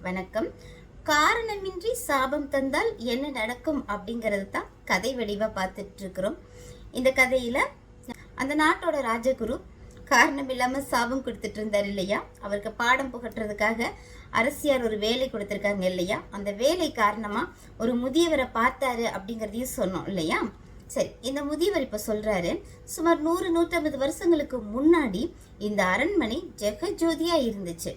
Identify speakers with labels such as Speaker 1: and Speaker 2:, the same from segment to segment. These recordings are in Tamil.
Speaker 1: வணக்கம். காரணமின்றி சாபம் தந்தால் என்ன நடக்கும் அப்படிங்கிறது தான் கதை வடிவா பார்த்துட்டு இருக்கிறோம். இந்த கதையில அந்த நாட்டோட ராஜகுரு காரணம் இல்லாம சாபம் கொடுத்துட்டு இருந்தார் இல்லையா? அவருக்கு பாடம் புகட்டுறதுக்காக அரசியார் ஒரு வேலை கொடுத்திருக்காங்க இல்லையா? அந்த வேலை காரணமா ஒரு முதியவரை பார்த்தாரு அப்படிங்கிறதையும் சொன்னோம் இல்லையா? சரி, இந்த முதியவர் இப்ப சொல்றாரு, சுமார் 100-150 வருஷங்களுக்கு முன்னாடி இந்த அரண்மனை ஜெகஜோதியா இருந்துச்சு.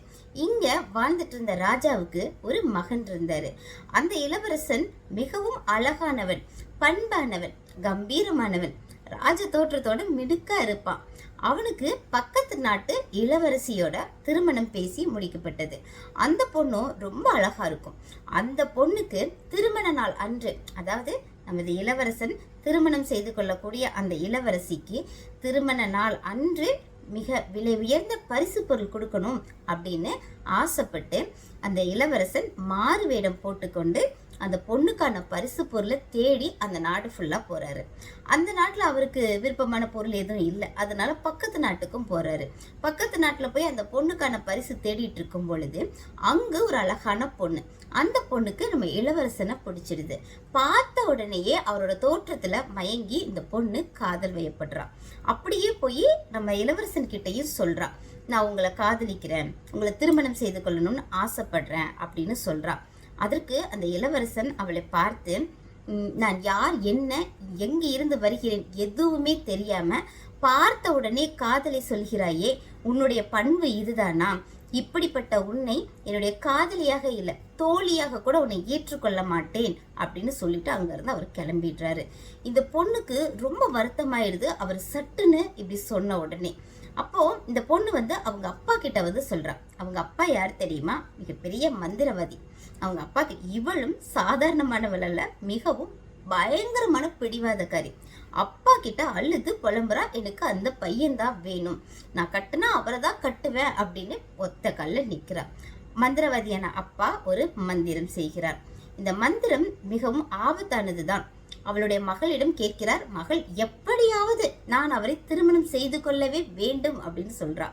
Speaker 1: இங்க வாழ்ந்துட்டு இருந்த ராஜாவுக்கு ஒரு மகன் இருந்தாரு. அந்த இளவரசன் மிகவும் அழகானவன், பண்பானவன், கம்பீரமானவன், ராஜ தோற்றத்தோட மிடுக்கா இருப்பான். அவனுக்கு பக்கத்து நாட்டு இளவரசியோட திருமணம் பேசி முடிக்கப்பட்டது. அந்த பொண்ணும் ரொம்ப அழகா இருக்கும். அந்த பொண்ணுக்கு திருமண நாள் அன்று, அதாவது நமது இளவரசன் திருமணம் செய்து கொள்ளக்கூடிய அந்த இளவரசிக்கு திருமண நாள் அன்று மிக விலை உயர்ந்த பரிசு பொருள் கொடுக்கணும் அப்படின்னு ஆசைப்பட்டு அந்த இளவரசன் மாறு வேடம் போட்டுக்கொண்டு அந்த பொண்ணுக்கான பரிசு பொருளை தேடி அந்த நாடு ஃபுல்லா போறாரு. அந்த நாட்டுல அவருக்கு விருப்பமான பொருள் எதுவும் இல்லை, அதனால பக்கத்து நாட்டுக்கும் போறாரு. பக்கத்து நாட்டுல போய் அந்த பொண்ணுக்கான பரிசு தேடிட்டு இருக்கும் பொழுது அங்க ஒரு அழகான பொண்ணு, அந்த பொண்ணுக்கு நம்ம இளவரசனை பிடிச்சிடுது. பார்த்த உடனேயே அவரோட தோற்றத்துல மயங்கி இந்த பொண்ணு காதல் வயப்படுறான். அப்படியே போய் நம்ம இளவரசன் கிட்டையும் சொல்றான், நான் உங்களை காதலிக்கிறேன், உங்களை திருமணம் செய்து கொள்ளணும்னு ஆசைப்படுறேன் அப்படின்னு சொல்றான். அதற்கு அந்த இளவரசன் அவளை பார்த்து, நான் யார், என்ன, எங்க இருந்து வருகிறேன் எதுவுமே தெரியாம பார்த்த உடனே காதலை சொல்கிறாயே, உன்னுடைய பண்பு இதுதானா? இப்படிப்பட்ட உன்னை என்னுடைய காதலியாக இல்லை, தோழியாக கூட உன்னை ஏற்றுக்கொள்ள மாட்டேன் அப்படின்னு சொல்லிட்டு அங்கிருந்து அவர் கிளம்பிடுறாரு. இந்த பொண்ணுக்கு ரொம்ப வருத்தமாயிடுது அவர் சட்டுன்னு இப்படி சொன்ன உடனே. அப்போ இந்த பொண்ணு அவங்க அப்பா கிட்ட சொல்றா. அவங்க அப்பா யார் தெரியுமா? மிகப்பெரிய மந்திரவாதி. அவங்க அப்பா கிட்ட, இவளும் சாதாரணமானவள் அல்ல, மிகவும் பயங்கரமான பிடிவாதக்காரி. அப்பா கிட்ட அழுது புலம்புறா, எனக்கு அந்த பையன்தான் வேணும், நான் கட்டுனா அவரை தான் கட்டுவேன் அப்படின்னு ஒத்த கல்ல நிக்கிறா. மந்திரவாதியான அப்பா ஒரு மந்திரம் செய்கிறார். இந்த மந்திரம் மிகவும் ஆபத்தானதுதான். அவளுடைய மகளிடம் கேட்கிறார். மகள் எப்படியாவது நான் அவரை திருமணம் செய்து கொள்ளவே வேண்டும் அப்படின்னு சொல்றா.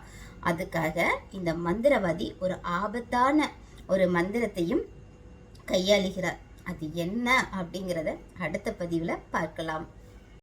Speaker 1: அதுக்காக இந்த மந்திரவாதி ஒரு ஆபத்தான ஒரு மந்திரத்தையும் கையாளுகிறார். அது என்ன அப்படிங்கிறத அடுத்த பதிவுல பார்க்கலாம்.